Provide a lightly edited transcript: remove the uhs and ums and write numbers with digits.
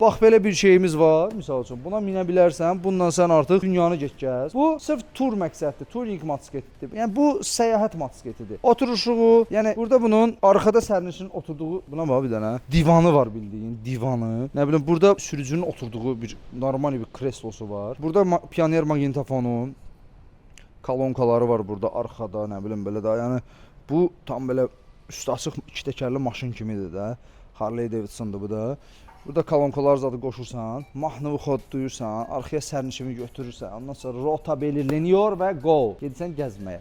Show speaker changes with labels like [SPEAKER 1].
[SPEAKER 1] Bax belə bir şeyimiz var. Misal üçün buna minə bilərsən. Bundan sən artıq dünyanı gəz. Bu sırf tur məqsədli, touring motosikletidir. Yəni bu səyahət motosikletidir. Oturuşuğu, yəni burada bunun arxada sərnişinin oturduğu, buna bax bir dənə divanı var bildiyin, divanı. Nə bilim burada sürücünün oturduğu bir normal bir kreslosu var. Burada pioner maqnitofonu, kolonkaları var burada arxada, nə bilim belə də. Yəni bu tam belə üstü açıq iki təkərli maşın kimidir də. Harley Davidson'dur bu da. Burada kolonkalar zadı qoşursan, mahnını xod duyursan, arxaya sərnişini götürürsən, ondan sonra rota belirleniyor və go. Gedirsən gəzməyə.